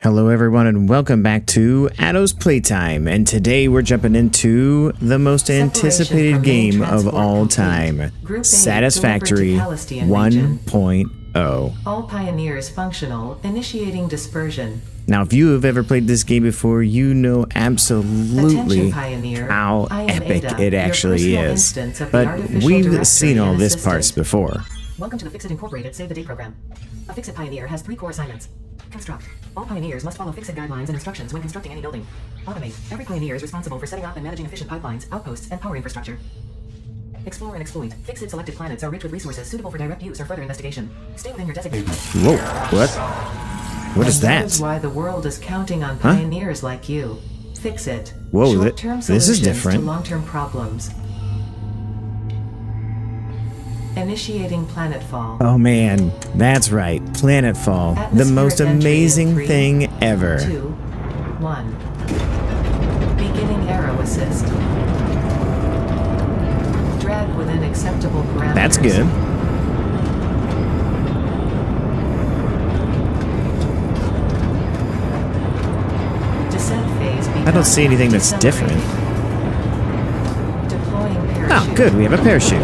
Hello everyone and welcome back to Addo's Playtime, and today we're jumping into the most anticipated game of all time, Satisfactory 1.0. All pioneers functional, initiating dispersion. Now if you have ever played this game before, you know absolutely how epic it actually is, but we've seen all this parts before. Welcome to the Fixit Incorporated Save the Date program. A Fixit pioneer has 3 core assignments. Construct. All pioneers must follow Fixit guidelines and instructions when constructing any building. Automate. Every pioneer is responsible for setting up and managing efficient pipelines, outposts, and power infrastructure. Explore and exploit. Fixit selected planets are rich with resources suitable for direct use or further investigation. Stay within your designated. Whoa, what? What is that? That is why the world is counting on pioneers like you. Fixit. Whoa, Short-term this is different. to long-term problems. Initiating planetfall. Oh man, that's right, planetfall, the most amazing thing ever. 2, 1. Beginning arrow assist. Drag within acceptable parameters. That's good. Descent phase begun. I don't see anything that's different. Deploying parachute. Oh, good, we have a parachute.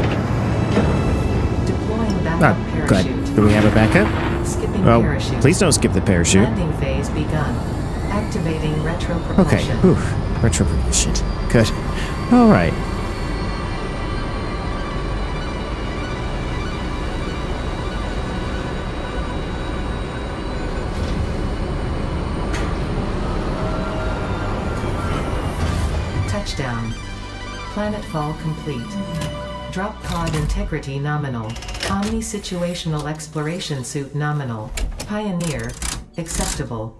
Oh, good. Do we have a backup? Skipping Oh, parachute. please don't skip the parachute. Landing phase begun. Activating retro Okay, propulsion. whew. Retro propulsion. Good. All right. Touchdown. Planetfall complete. Drop pod integrity nominal. Omni-situational exploration suit nominal. Pioneer. Acceptable.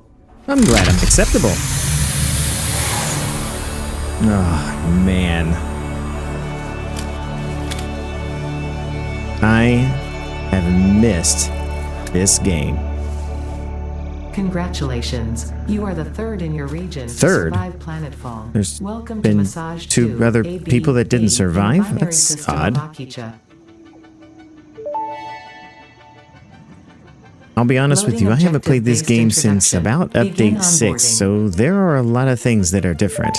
I'm glad I'm acceptable. Oh, man. I have missed this game. Congratulations. You are the third in your region Third? to survive planetfall. There's Welcome been to Massage 2 other AB, people that didn't survive? binary That's system odd. of Akicha. I'll be honest with Loading you, I haven't played this objective-based game since introduction. about Begin update 6, onboarding. so there are a lot of things that are different.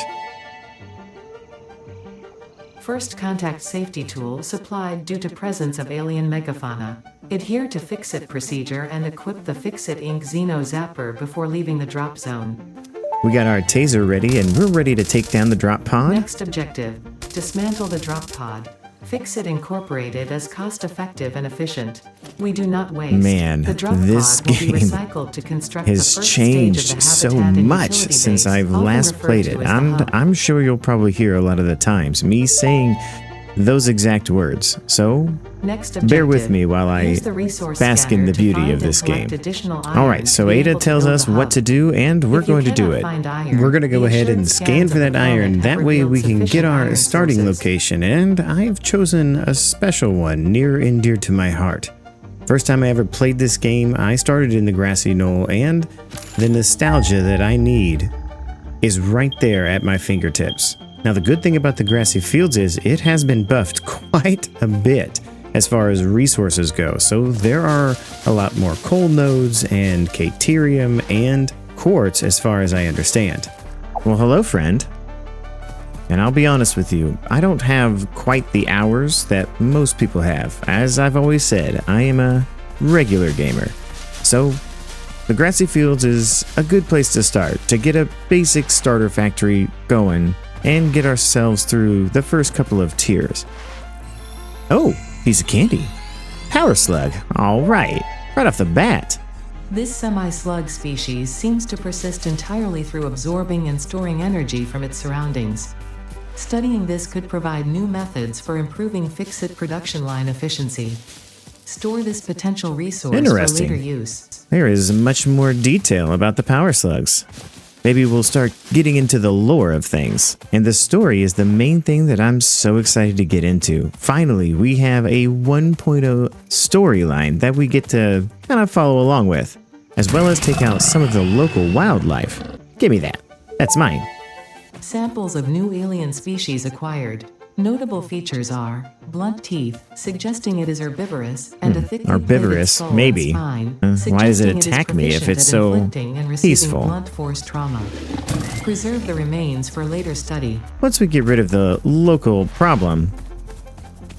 First contact safety tool supplied due to presence of alien megafauna. Adhere to Fixit procedure and equip the Fixit Inc. Xeno Zapper before leaving the drop zone. We got our taser ready, and we're ready to take down the drop pod. Next objective, dismantle the drop pod. Fixit Incorporated as cost-effective and efficient. We do not waste. Man, the drop this pod will be game recycled to construct has the first changed stage of the so habitat and much utility since base, I've often last referred played to it. as the hub. I'm sure you'll probably hear a lot of the times me saying those exact words, so Next bear with objective, me while I use the resource bask in scanner the to beauty find of this and collect game. additional Alright, items so to be Ada able to tells build us a what hub. to do, and we're If you going to do cannot it. find iron, We're going to go the ahead and assured scan scans for of that the planet iron. have That way revealed we can get sufficient our iron starting sources. location, and I've chosen a special one near and dear to my heart. First time I ever played this game, I started in the grassy knoll, and the nostalgia that I need is right there at my fingertips. Now the good thing about the grassy fields is it has been buffed quite a bit as far as resources go, so there are a lot more coal nodes and caterium and quartz as far as I understand. Well, hello friend. And I'll be honest with you, I don't have quite the hours that most people have. As I've always said, I am a regular gamer. So the grassy fields is a good place to start to get a basic starter factory going and get ourselves through the first couple of tiers. Oh, piece of candy. Power slug. All right off the bat. This semi-slug species seems to persist entirely through absorbing and storing energy from its surroundings. Studying this could provide new methods for improving Fixit production line efficiency. Store this potential resource for Interesting. later use. There is much more detail about the power slugs. Maybe we'll start getting into the lore of things. And the story is the main thing that I'm so excited to get into. Finally, we have a 1.0 storyline that we get to kind of follow along with, as well as take out some of the local wildlife. Give me that. That's mine. Samples of new alien species acquired. Notable features are blunt teeth, suggesting it is herbivorous, and a thickly Herbivorous, plated skull maybe. and spine, Why does it suggesting attack me if proficient it's at so inflicting and receiving peaceful? blunt force trauma. Preserve the remains for later study. Once we get rid of the local problem,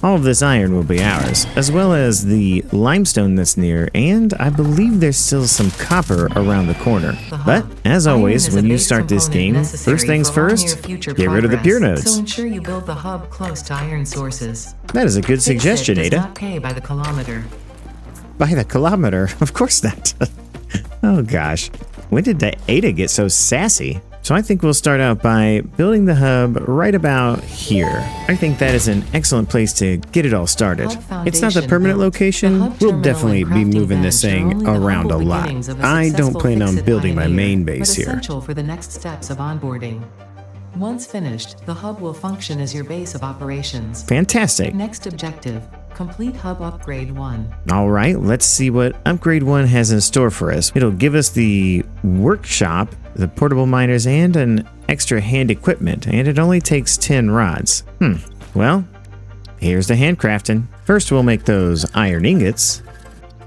all of this iron will be ours, as well as the limestone that's near, and I believe there's still some copper around the corner. But, as always, when you start this game, first things first, get rid of the pure nodes. So ensure you build the hub close to iron sources. That is a good suggestion, Does Ada. not pay by the kilometer. By the kilometer? Of course not. Oh gosh. When did Ada get so sassy? So I think we'll start out by building the hub right about here. I think that is an excellent place to get it all started. It's not the permanent location. We'll definitely be moving this thing around a lot. I don't plan on building my main base here. Essential for the next steps of onboarding. Once finished, the hub will function as your base of operations. Fantastic. Next objective, complete hub upgrade 1. All right, let's see what upgrade 1 has in store for us. It'll give us the workshop, the portable miners, and an extra hand equipment, and it only takes 10 rods. Well, here's the handcrafting. First we'll make those iron ingots,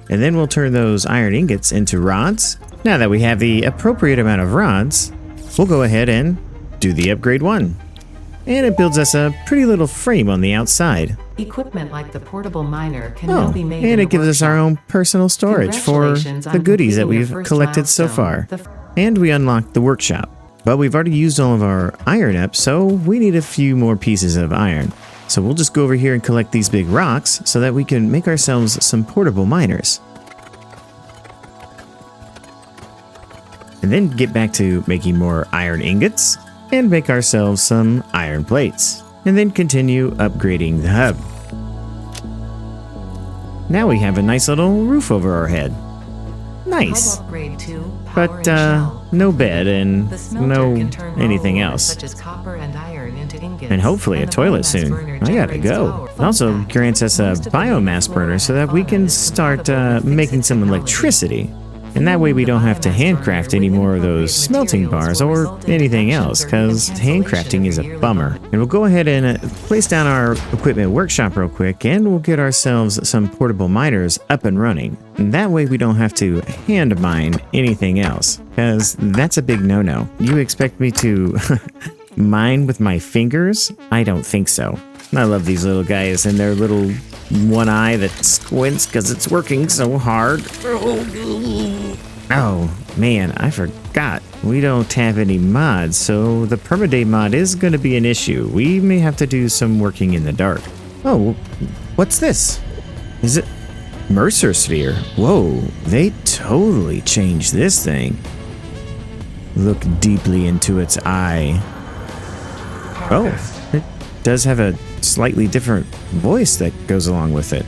and then we'll turn those iron ingots into rods. Now that we have the appropriate amount of rods, we'll go ahead and do the upgrade 1. And it builds us a pretty little frame on the outside. Equipment like the portable miner can now be made and in it the gives us our workshop. own personal storage for Congratulations the on goodies that completing we've your first collected so milestone. far. And we unlocked the workshop. But we've already used all of our iron up, so we need a few more pieces of iron. So we'll just go over here and collect these big rocks so that we can make ourselves some portable miners. And then get back to making more iron ingots and make ourselves some iron plates. And then continue upgrading the hub. Now we have a nice little roof over our head. Nice. Hub upgrade 2, power But and shell. no bed and The smelter no can turn raw anything ores else. such as copper and iron into ingots, And hopefully a the toilet biomass soon. burner I gotta generates go. power. It also Fun fact, grants us a most of the biomass burner flora so and that we fauna can is start compatible with making fixed some technology. electricity. And that way we don't have to handcraft any more of those smelting bars or anything else, because handcrafting is a bummer. And we'll go ahead and place down our equipment workshop real quick, and we'll get ourselves some portable miners up and running. And that way we don't have to hand mine anything else, because that's a big no-no. You expect me to mine with my fingers? I don't think so. I love these little guys and their little one eye that squints because it's working so hard. Oh, man, I forgot. We don't have any mods, so the permaday mod is going to be an issue. We may have to do some working in the dark. Oh, what's this? Is it Mercer Sphere? Whoa, they totally changed this thing. Look deeply into its eye. Oh, it does have a slightly different voice that goes along with it.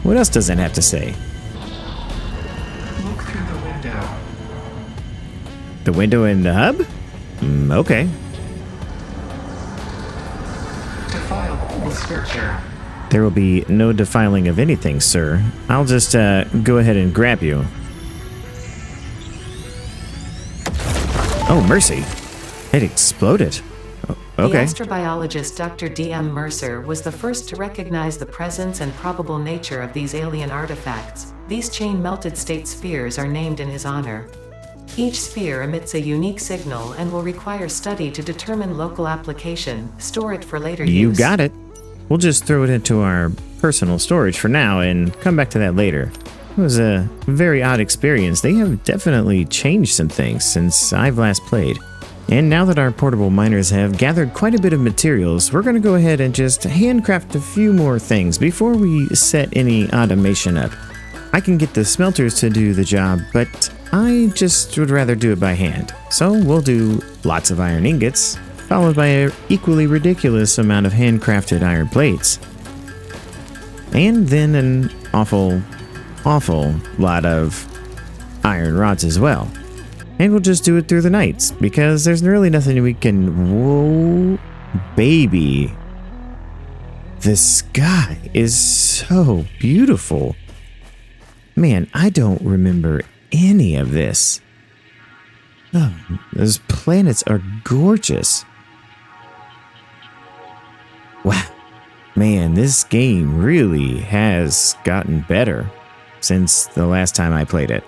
What else does it have to say? Look through the window. The window in the hub? Okay. Defile the scripture. There will be no defiling of anything, sir. I'll just go ahead and grab you. Oh, mercy. It exploded. The Okay. astrobiologist Dr. D.M. Mercer was the first to recognize the presence and probable nature of these alien artifacts. These chain-melted state spheres are named in his honor. Each sphere emits a unique signal and will require study to determine local application. Store it for later use. You got it. We'll just throw it into our personal storage for now and come back to that later. It was a very odd experience. They have definitely changed some things since I've last played. And now that our portable miners have gathered quite a bit of materials, we're going to go ahead and just handcraft a few more things before we set any automation up. I can get the smelters to do the job, but I just would rather do it by hand. So we'll do lots of iron ingots, followed by an equally ridiculous amount of handcrafted iron plates. And then an awful lot of iron rods as well. And we'll just do it through the nights, because there's really nothing we can... Whoa, baby. The sky is so beautiful. Man, I don't remember any of this. Oh, those planets are gorgeous. Wow. Man, this game really has gotten better since the last time I played it.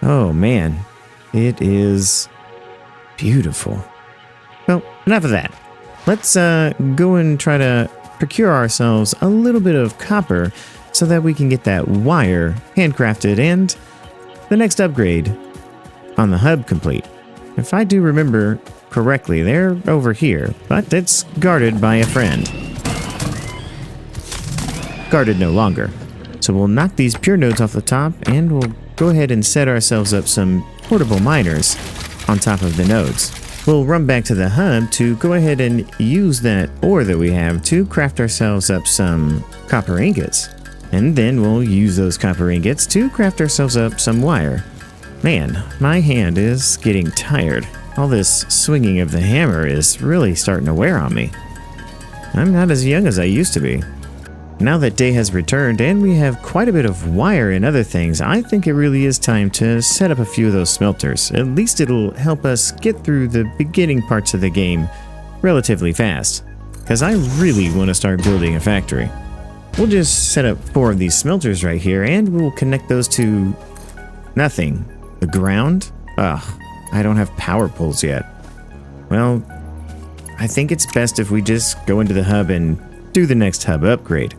Oh man, it is beautiful. Well, enough of that. Let's go and try to procure ourselves a little bit of copper so that we can get that wire handcrafted and the next upgrade on the hub complete. If I do remember correctly, they're over here, but it's guarded by a friend. Guarded no longer. So we'll knock these pure nodes off the top and we'll go ahead and set ourselves up some portable miners on top of the nodes. We'll run back to the hub to go ahead and use that ore that we have to craft ourselves up some copper ingots. And then we'll use those copper ingots to craft ourselves up some wire. Man, my hand is getting tired. All this swinging of the hammer is really starting to wear on me. I'm not as young as I used to be. Now that day has returned and we have quite a bit of wire and other things, I think it really is time to set up a few of those smelters. At least it'll help us get through the beginning parts of the game relatively fast. Because I really want to start building a factory. We'll just set up 4 of these smelters right here and we'll connect those to nothing. The ground? Ugh, I don't have power poles yet. Well, I think it's best if we just go into the hub and do the next hub upgrade.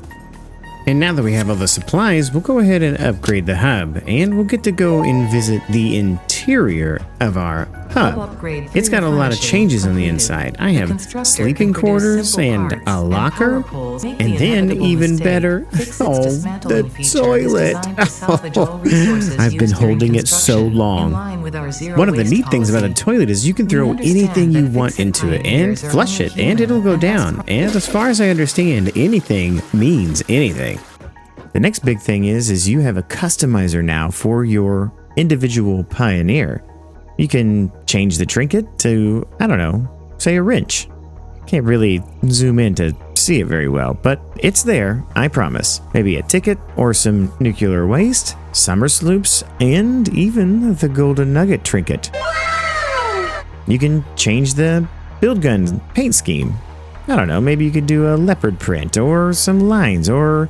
And now that we have all the supplies, we'll go ahead and upgrade the hub, and we'll get to go and visit the interior of our hub. It's got a lot of changes on the inside. I have sleeping quarters and a locker, and then even better, the toilet. I've been holding it so long. One of the neat things about a toilet is you can throw anything you want into it and flush it, and it'll go down. And as far as I understand, anything means anything. The next big thing is you have a customizer now for your individual Pioneer. You can change the trinket to, I don't know, say a wrench. Can't really zoom in to see it very well, but it's there, I promise. Maybe a ticket or some nuclear waste, summer sloops, and even the golden nugget trinket. You can change the build gun paint scheme. I don't know, maybe you could do a leopard print or some lines or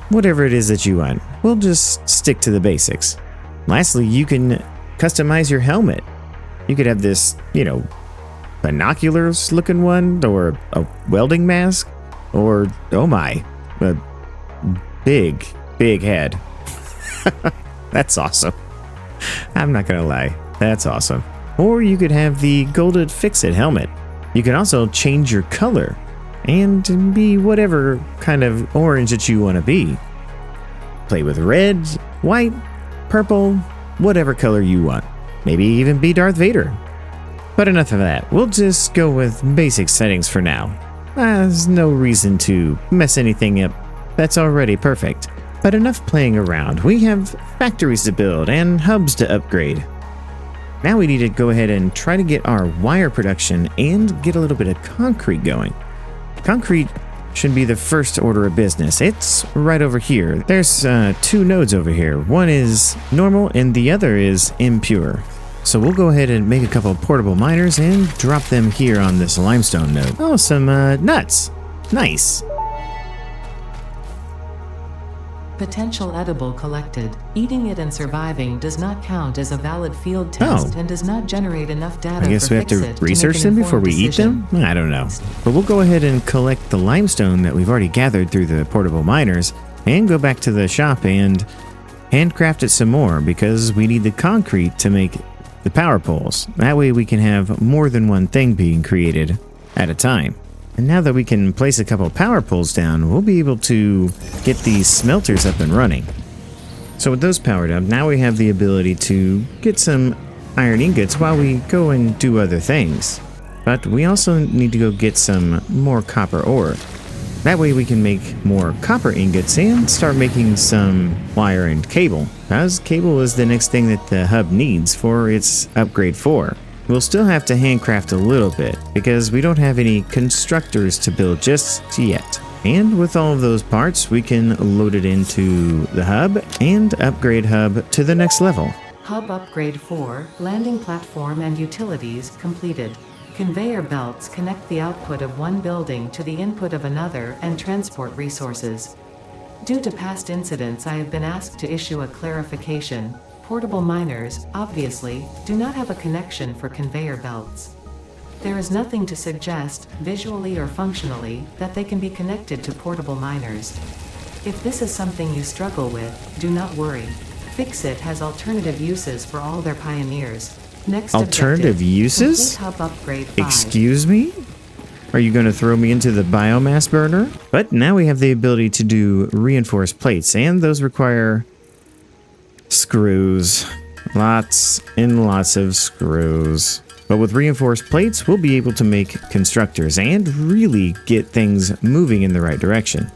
whatever it is that you want. We'll just stick to the basics. Lastly, you can customize your helmet. You could have this, binoculars looking one, or a welding mask, or, oh my, a big head. That's awesome. I'm not gonna lie, that's awesome. Or you could have the Golded Fix-It helmet. You can also change your color and be whatever kind of orange that you want to be. Play with red, white, purple, whatever color you want. Maybe even be Darth Vader. But enough of that. We'll just go with basic settings for now. There's no reason to mess anything up that's already perfect. But enough playing around. We have factories to build and hubs to upgrade. Now we need to go ahead and try to get our wire production and get a little bit of concrete going. Concrete should be the first order of business. It's right over here. There's 2 nodes over here. One is normal and the other is impure. So we'll go ahead and make a couple of portable miners and drop them here on this limestone node. Oh, some nuts. Nice. Potential edible collected. Eating it and surviving does not count as a valid field test and does not generate enough data. I guess we have to research them before we eat them? I don't know. But we'll go ahead and collect the limestone that we've already gathered through the portable miners and go back to the shop and handcraft it some more because we need the concrete to make the power poles. That way we can have more than one thing being created at a time. And now that we can place a couple power poles down, we'll be able to get these smelters up and running. So with those powered up, now we have the ability to get some iron ingots while we go and do other things. But we also need to go get some more copper ore. That way we can make more copper ingots and start making some wire and cable, as cable is the next thing that the hub needs for its upgrade 4. We'll still have to handcraft a little bit because we don't have any constructors to build just yet. And with all of those parts, we can load it into the hub and upgrade hub to the next level. Hub upgrade 4, landing platform and utilities completed. Conveyor belts connect the output of one building to the input of another and transport resources. Due to past incidents, I have been asked to issue a clarification. Portable miners, obviously, do not have a connection for conveyor belts. There is nothing to suggest, visually or functionally, that they can be connected to portable miners. If this is something you struggle with, do not worry. Fixit has alternative uses for all their pioneers. Next Alternative objective, uses? complete hub upgrade 5. Excuse me? Are you going to throw me into the biomass burner? But now we have the ability to do reinforced plates, and those require screws. Lots and lots of screws. But with reinforced plates, we'll be able to make constructors and really get things moving in the right direction.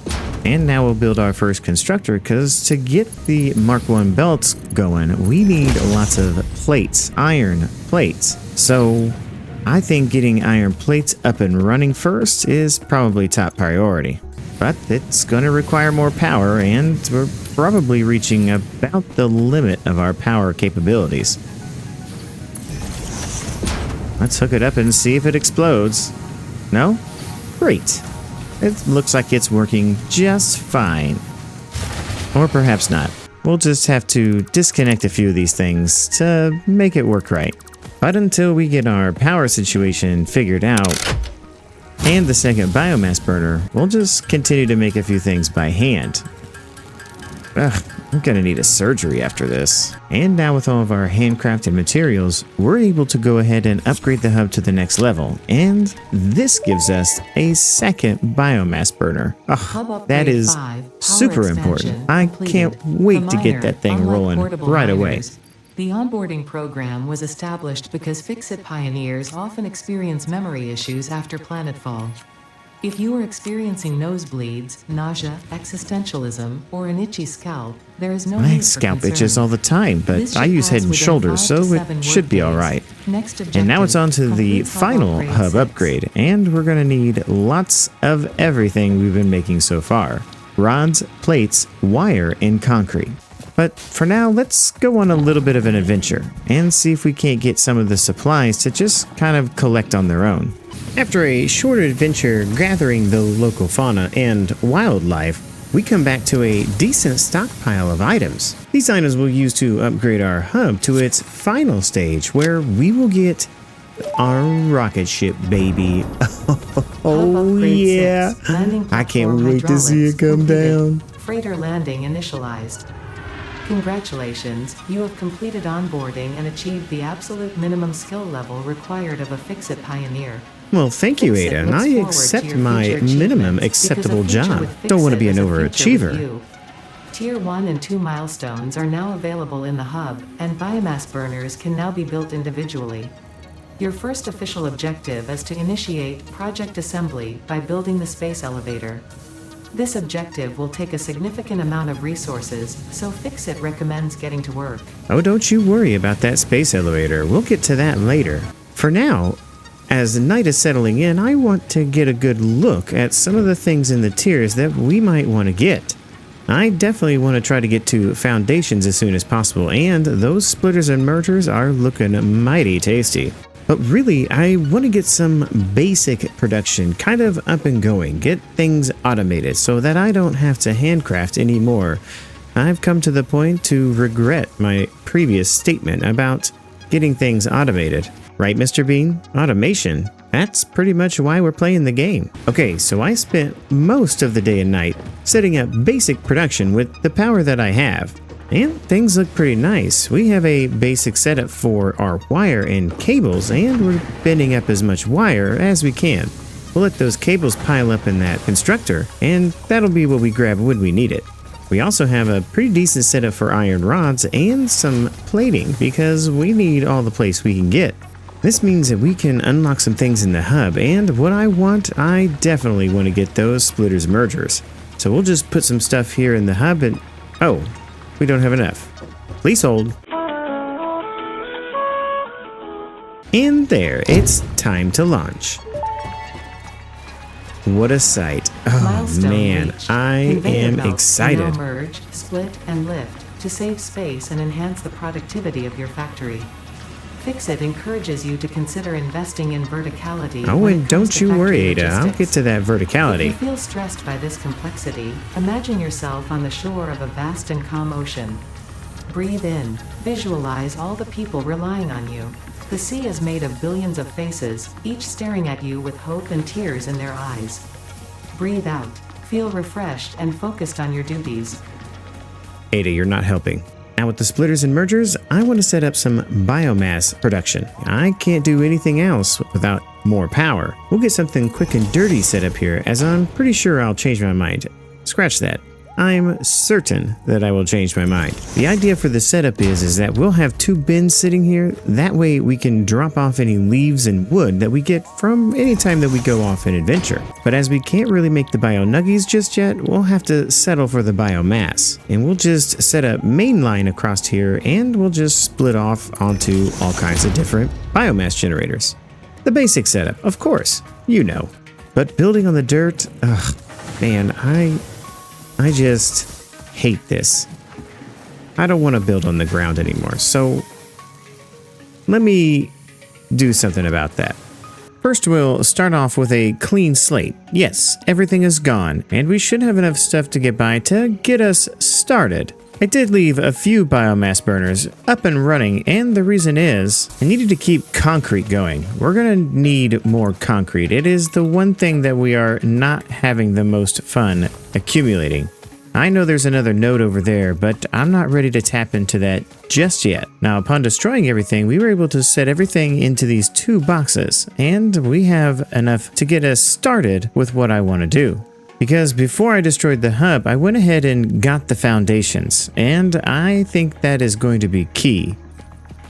And now we'll build our first constructor, because to get the Mark 1 belts going, we need lots of plates, iron plates. So I think getting iron plates up and running first is probably top priority. But it's going to require more power, and we're probably reaching about the limit of our power capabilities. Let's hook it up and see if it explodes. No? Great. It looks like it's working just fine. Or perhaps not. We'll just have to disconnect a few of these things to make it work right. But until we get our power situation figured out, and the second biomass burner, we'll just continue to make a few things by hand. Ugh, I'm gonna need a surgery after this. And now with all of our handcrafted materials, we're able to go ahead and upgrade the hub to the next level. And this gives us a second biomass burner. Ugh, that is super important. I can't wait to get that thing rolling right away. The onboarding program was established because Fixit pioneers often experience memory issues after planetfall. If you are experiencing nosebleeds, nausea, existentialism, or an itchy scalp, there is no My need for scalp concern. itches all the time, but This I should use pass Head and within Shoulders, 5 so to it 7 should be workdays. alright. Next And now it's on to objective, the complete hub final upgrade hub 6. upgrade, and we're going to need lots of everything we've been making so far. Rods, plates, wire, and concrete. But for now, let's go on a little bit of an adventure and see if we can't get some of the supplies to just kind of collect on their own. After a short adventure gathering the local fauna and wildlife, we come back to a decent stockpile of items. These items we'll use to upgrade our hub to its final stage, where we will get our rocket ship, baby. Oh yeah, I can't wait to see it come down. Freighter landing initialized. Congratulations, you have completed onboarding and achieved the absolute minimum skill level required of a Fixit pioneer. Well, thank you, Fixit Ada, and looks I forward accept to your my future minimum achievements, because a acceptable future job. with Don't want to Fixit be an is a future with overachiever. you. Tier 1 and 2 milestones are now available in the hub, and biomass burners can now be built individually. Your first official objective is to initiate project assembly by building the space elevator. This objective will take a significant amount of resources, so Fixit recommends getting to work. Oh, don't you worry about that space elevator. We'll get to that later. For now, as the night is settling in, I want to get a good look at some of the things in the tiers that we might want to get. I definitely want to try to get to foundations as soon as possible, and those splitters and mergers are looking mighty tasty. But really, I want to get some basic production kind of up and going, get things automated so that I don't have to handcraft anymore. I've come to the point to regret my previous statement about getting things automated. Right, Mr. Bean? Automation. That's pretty much why we're playing the game. Okay, so I spent most of the day and night setting up basic production with the power that I have. And things look pretty nice. We have a basic setup for our wire and cables, and we're bending up as much wire as we can. We'll let those cables pile up in that constructor, and that'll be what we grab when we need it. We also have a pretty decent setup for iron rods and some plating, because we need all the place we can get. This means that we can unlock some things in the hub, and what I want, I definitely want to get those splitters mergers. So we'll just put some stuff here in the hub and... oh, we don't have enough. Please hold. And there, it's time to launch. What a sight. Oh Milestone man, reached. I Conveyor am belts can excited. now merge, split, and lift to save space and enhance the productivity of your factory. Fix-It encourages you to consider investing in verticality. Oh, when and it comes don't to you worry, factory Ada. I'll logistics. get to that If you verticality. feel stressed by this complexity, imagine yourself on the shore of a vast and calm ocean. Breathe in. Visualize all the people relying on you. The sea is made of billions of faces, each staring at you with hope and tears in their eyes. Breathe out. Feel refreshed and focused on your duties. Ada, you're not helping. Now with the splitters and mergers, I want to set up some biomass production. I can't do anything else without more power. We'll get something quick and dirty set up here, as I'm pretty sure I'll change my mind. Scratch that. I'm certain that I will change my mind. The idea for the setup is that we'll have 2 bins sitting here. That way we can drop off any leaves and wood that we get from any time that we go off an adventure. But as we can't really make the bio nuggies just yet, we'll have to settle for the biomass. And we'll just set a main line across here and we'll just split off onto all kinds of different biomass generators. The basic setup, of course, you know. But building on the dirt, ugh, man, I just hate this. I don't want to build on the ground anymore, so let me do something about that. First, we'll start off with a clean slate. Yes, everything is gone, and we should have enough stuff to get by to get us started. I did leave a few biomass burners up and running, and the reason is I needed to keep concrete going. We're gonna need more concrete. It is the one thing that we are not having the most fun accumulating. I know there's another node over there, but I'm not ready to tap into that just yet. Now, upon destroying everything, we were able to set everything into these 2 boxes, and we have enough to get us started with what I want to do. Because before I destroyed the hub, I went ahead and got the foundations, and I think that is going to be key.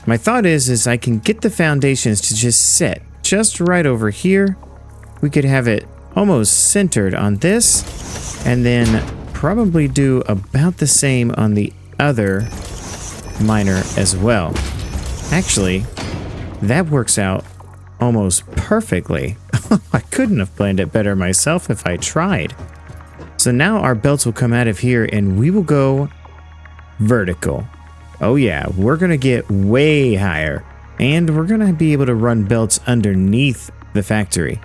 My thought is I can get the foundations to just set just right over here. We could have it almost centered on this, and then probably do about the same on the other miner as well. Actually, that works out almost perfectly. I couldn't have planned it better myself if I tried. So now our belts will come out of here and we will go vertical. Oh yeah, we're gonna get way higher and we're gonna be able to run belts underneath the factory.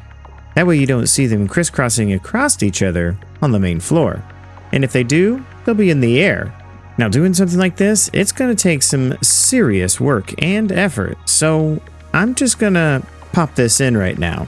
That way you don't see them crisscrossing across each other on the main floor. And if they do, they'll be in the air. Now doing something like this, it's gonna take some serious work and effort. So I'm just gonna pop this in right now.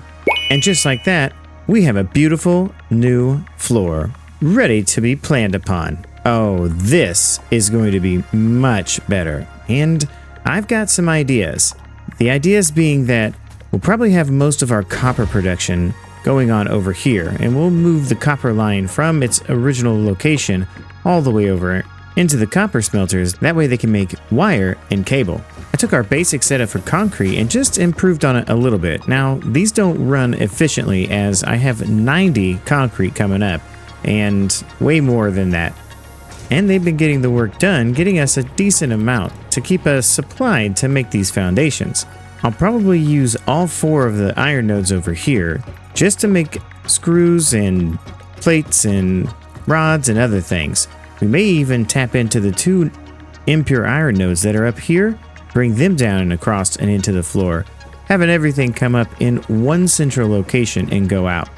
And just like that, we have a beautiful new floor ready to be planned upon. Oh, this is going to be much better. And I've got some ideas. The ideas being that we'll probably have most of our copper production going on over here, and we'll move the copper line from its original location all the way over into the copper smelters. That way they can make wire and cable. I took our basic setup for concrete and just improved on it a little bit. Now, these don't run efficiently as I have 90 concrete coming up and way more than that. And they've been getting the work done, getting us a decent amount to keep us supplied to make these foundations. I'll probably use all 4 of the iron nodes over here just to make screws and plates and rods and other things. We may even tap into the 2 impure iron nodes that are up here, bring them down and across and into the floor, having everything come up in one central location and go out.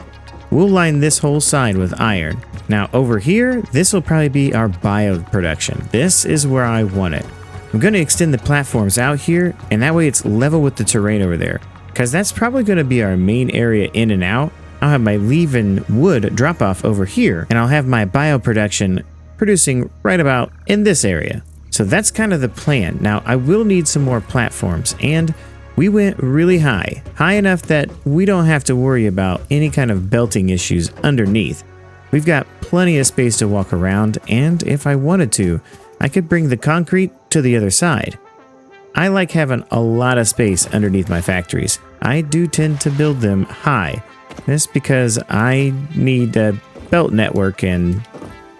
We'll line this whole side with iron. Now over here, this will probably be our bio production. This is where I want it. I'm going to extend the platforms out here, and that way it's level with the terrain over there, because that's probably going to be our main area in and out. I'll have my leaf and wood drop off over here, and I'll have my bio production producing right about in this area. So that's kind of the plan. Now I will need some more platforms, and we went really high enough that we don't have to worry about any kind of belting issues underneath. We've got plenty of space to walk around, and if I wanted to, I could bring the concrete to the other side. I like having a lot of space underneath my factories. I do tend to build them high. That's because I need a belt network and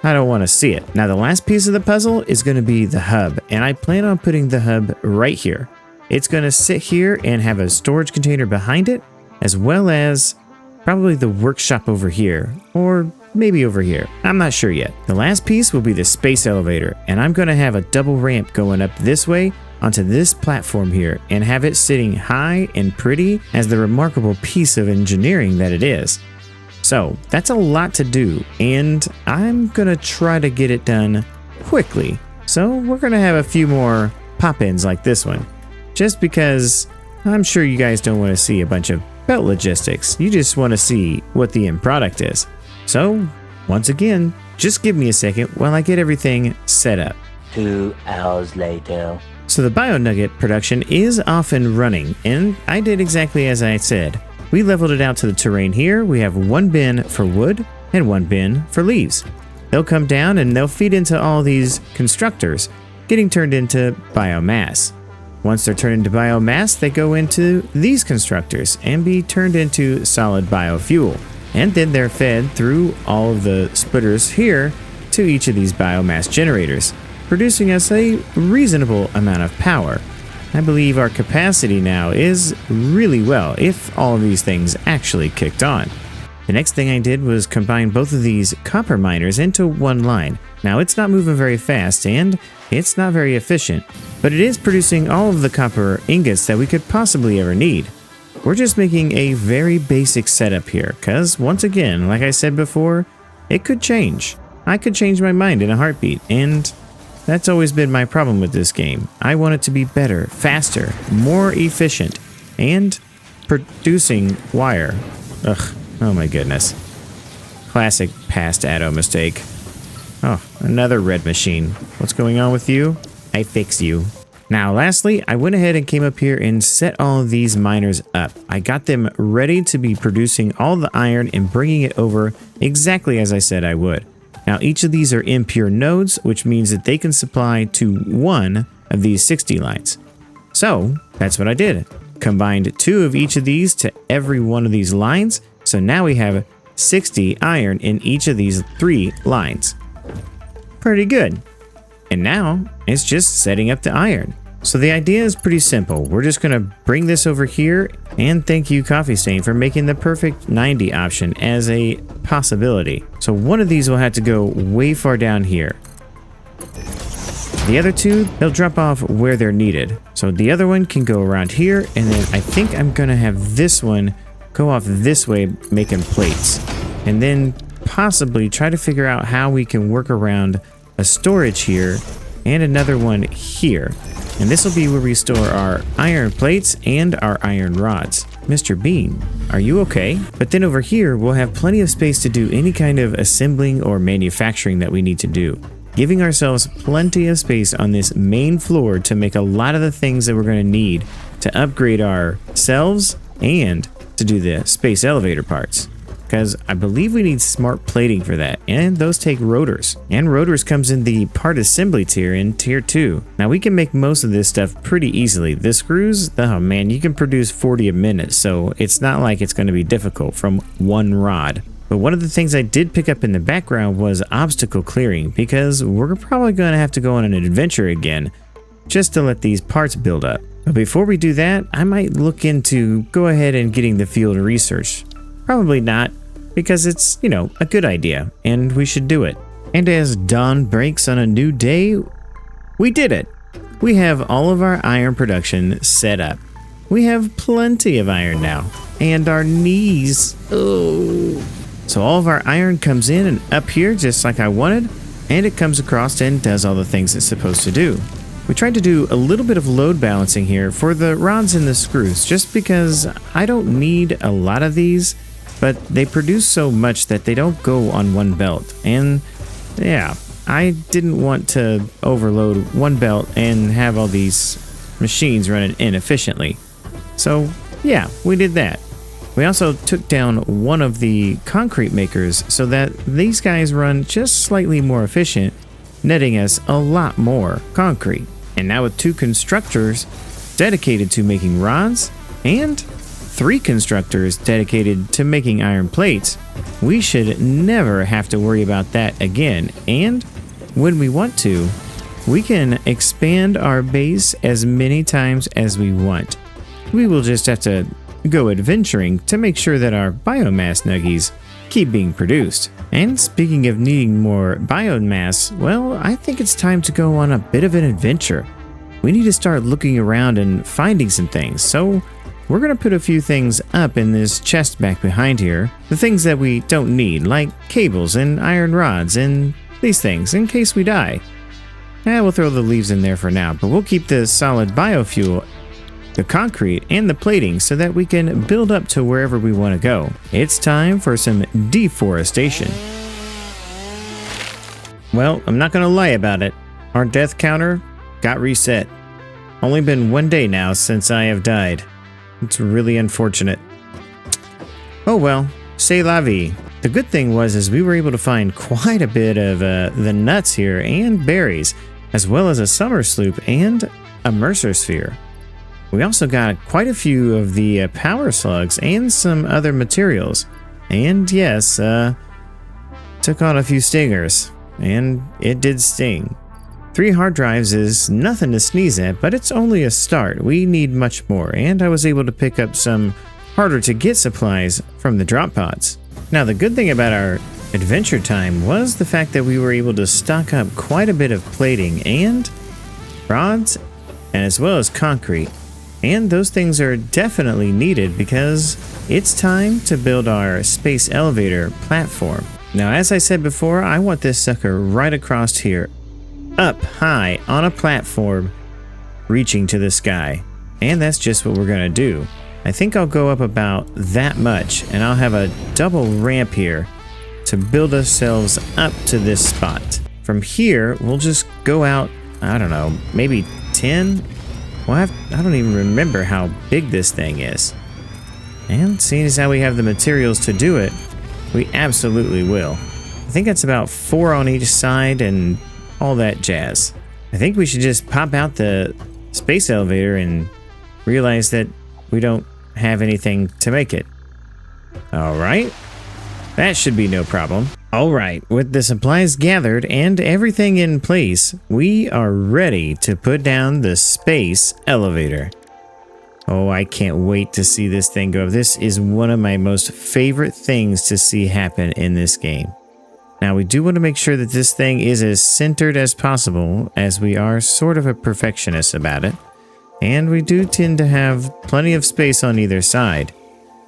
I don't want to see it. Now the last piece of the puzzle is going to be the hub, and I plan on putting the hub right here. It's going to sit here and have a storage container behind it, as well as probably the workshop over here, or maybe over here. I'm not sure yet. The last piece will be the space elevator, and I'm going to have a double ramp going up this way onto this platform here and have it sitting high and pretty as the remarkable piece of engineering that it is. So that's a lot to do, and I'm gonna try to get it done quickly. So we're gonna have a few more pop-ins like this one, just because I'm sure you guys don't want to see a bunch of belt logistics. You just want to see what the end product is. So once again, just give me a second while I get everything set up. 2 hours later. So the bio nugget production is off and running, and I did exactly as I said. We leveled it out to the terrain here. We have 1 bin for wood and 1 bin for leaves. They'll come down and they'll feed into all these constructors, getting turned into biomass. Once they're turned into biomass, they go into these constructors and be turned into solid biofuel. And then they're fed through all of the splitters here to each of these biomass generators, producing us a reasonable amount of power. I believe our capacity now is really well if all of these things actually kicked on. The next thing I did was combine both of these copper miners into one line. Now it's not moving very fast and it's not very efficient, but it is producing all of the copper ingots that we could possibly ever need. We're just making a very basic setup here, because once again, like I said before, it could change. I could change my mind in a heartbeat, and that's always been my problem with this game. I want it to be better, faster, more efficient, and producing wire. Ugh, oh my goodness. Classic past Addo mistake. Oh, another red machine. What's going on with you? I fix you. Now, lastly, I went ahead and came up here and set all of these miners up. I got them ready to be producing all the iron and bringing it over exactly as I said I would. Now, each of these are impure nodes, which means that they can supply to 1 of these 60 lines. So, that's what I did. Combined 2 of each of these to every one of these lines. So now we have 60 iron in each of these 3 lines. Pretty good. And now it's just setting up the iron. So the idea is pretty simple. We're just going to bring this over here, and thank you Coffee Stain for making the perfect 90 option as a possibility. So one of these will have to go way far down here. The other 2, they'll drop off where they're needed. So the other one can go around here, and then I think I'm going to have this one go off this way making plates. And then possibly try to figure out how we can work around a storage here and another one here. And this will be where we store our iron plates and our iron rods. Mr. Bean, are you okay? But then over here, we'll have plenty of space to do any kind of assembling or manufacturing that we need to do, giving ourselves plenty of space on this main floor to make a lot of the things that we're going to need to upgrade ourselves and to do the space elevator parts. Because I believe we need smart plating for that, and those take rotors. And rotors comes in the part assembly tier in tier 2. Now we can make most of this stuff pretty easily. The screws, oh man, you can produce 40 a minute, so it's not like it's going to be difficult from 1 rod. But one of the things I did pick up in the background was obstacle clearing, because we're probably going to have to go on an adventure again, just to let these parts build up. But before we do that, I might look into go ahead and getting the field research. Probably not, because it's, you know, a good idea, and we should do it. And as dawn breaks on a new day, we did it. We have all of our iron production set up. We have plenty of iron now, and our knees, oh. So all of our iron comes in and up here just like I wanted, and it comes across and does all the things it's supposed to do. We tried to do a little bit of load balancing here for the rods and the screws, just because I don't need a lot of these, but they produce so much that they don't go on one belt. And yeah, I didn't want to overload one belt and have all these machines running inefficiently. So yeah, we did that. We also took down one of the concrete makers so that these guys run just slightly more efficient, netting us a lot more concrete. And now with 2 constructors dedicated to making rods and 3 constructors dedicated to making iron plates, we should never have to worry about that again. And when we want to, we can expand our base as many times as we want. We will just have to go adventuring to make sure that our biomass nuggies keep being produced. And speaking of needing more biomass, well, I think it's time to go on a bit of an adventure. we need to start looking around and finding some things. So we're going to put a few things up in this chest back behind here. The things that we don't need, like cables and iron rods and these things, in case we die. We'll throw the leaves in there for now, but we'll keep the solid biofuel, the concrete, and the plating so that we can build up to wherever we want to go. It's time for some deforestation. Well, I'm not going to lie about it. Our death counter got reset. Only been 1 day now since I have died. It's really unfortunate. Oh well, c'est la vie. The good thing was we were able to find quite a bit of the nuts here and berries, as well as a summer sloop and a Mercer sphere. We also got quite a few of the power slugs and some other materials. And yes, took on a few stingers, and it did sting. 3 hard drives is nothing to sneeze at, but it's only a start. We need much more, and I was able to pick up some harder to get supplies from the drop pods. Now, the good thing about our adventure time was the fact that we were able to stock up quite a bit of plating and rods, and as well as concrete. And those things are definitely needed because it's time to build our space elevator platform. Now, as I said before, I want this sucker right across here, up high on a platform reaching to the sky. And that's just what we're gonna do. I think I'll go up about that much, and I'll have a double ramp here to build ourselves up to this spot. From here, we'll just go out, I don't know, maybe 10? Well, I don't even remember how big this thing is. And seeing as how we have the materials to do it, we absolutely will. I think that's about 4 on each side and all that jazz. I think we should just pop out the space elevator and realize that we don't have anything to make it. All right. That should be no problem. All right, with the supplies gathered and everything in place, we are ready to put down the space elevator. Oh, I can't wait to see this thing go. This is one of my most favorite things to see happen in this game. Now, we do want to make sure that this thing is as centered as possible, as we are sort of a perfectionist about it. And we do tend to have plenty of space on either side.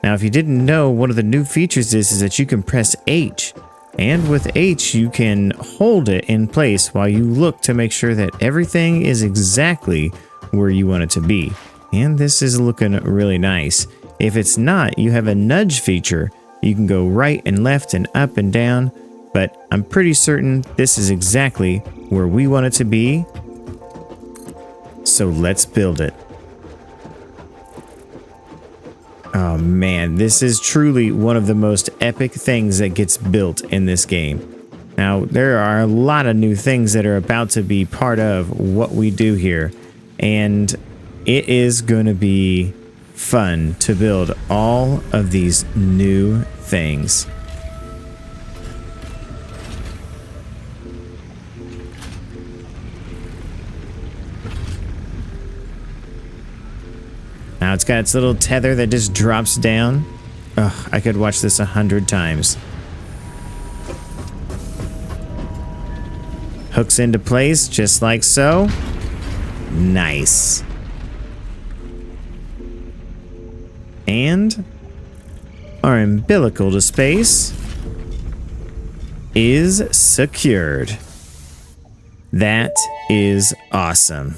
Now, if you didn't know, one of the new features is that you can press H. And with H, you can hold it in place while you look to make sure that everything is exactly where you want it to be. And this is looking really nice. If it's not, you have a nudge feature. You can go right and left and up and down, but I'm pretty certain this is exactly where we want it to be. So let's build it. Oh man, this is truly one of the most epic things that gets built in this game. Now, there are a lot of new things that are about to be part of what we do here, and it is going to be fun to build all of these new things. Now it's got its little tether that just drops down. Ugh, I could watch this 100 times. Hooks into place just like so. Nice. And our umbilical to space is secured. That is awesome.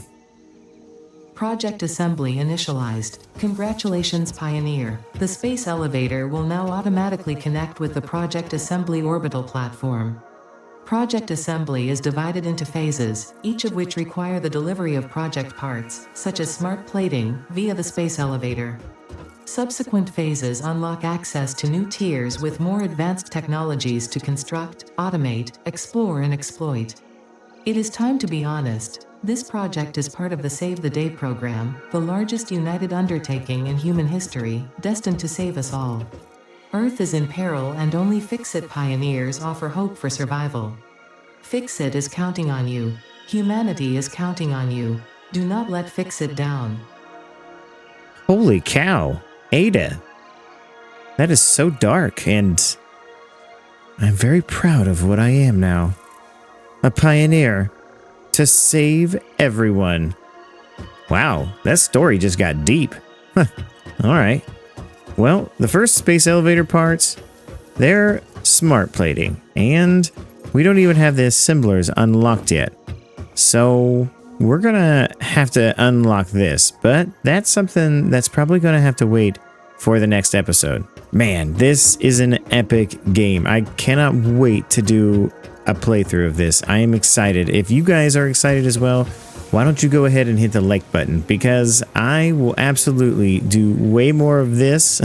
Project assembly initialized. Congratulations, Pioneer. The space elevator will now automatically connect with the Project Assembly orbital platform. Project assembly is divided into phases, each of which require the delivery of project parts, such as smart plating, via the space elevator. Subsequent phases unlock access to new tiers with more advanced technologies to construct, automate, explore, and exploit. It is time to be honest. This project is part of the Save the Day program, the largest united undertaking in human history, destined to save us all. Earth is in peril and only Fix-It pioneers offer hope for survival. Fix-It is counting on you. Humanity is counting on you. Do not let Fix-It down. Holy cow, Ada. That is so dark, and I'm very proud of what I am now. A pioneer. To save everyone. Wow, that story just got deep. Huh. All right. Well, the first space elevator parts, they're smart plating, and we don't even have the assemblers unlocked yet. So we're gonna have to unlock this, but that's something that's probably gonna have to wait for the next episode. Man, this is an epic game. I cannot wait to do a playthrough of this. I am excited. If you guys are excited as well, why don't you go ahead and hit the like button, because I will absolutely do way more of this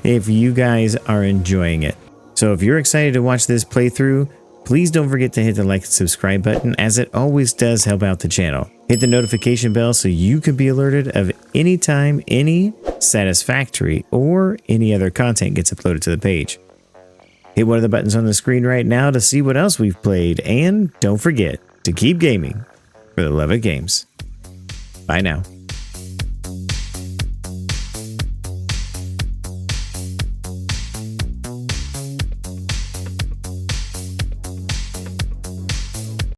if you guys are enjoying it. So if you're excited to watch this playthrough, please don't forget to hit the like and subscribe button, as it always does help out the channel. Hit the notification bell so you can be alerted of any time any Satisfactory or any other content gets uploaded to the page. Hit one of the buttons on the screen right now to see what else we've played, and don't forget to keep gaming for the love of games. Bye now.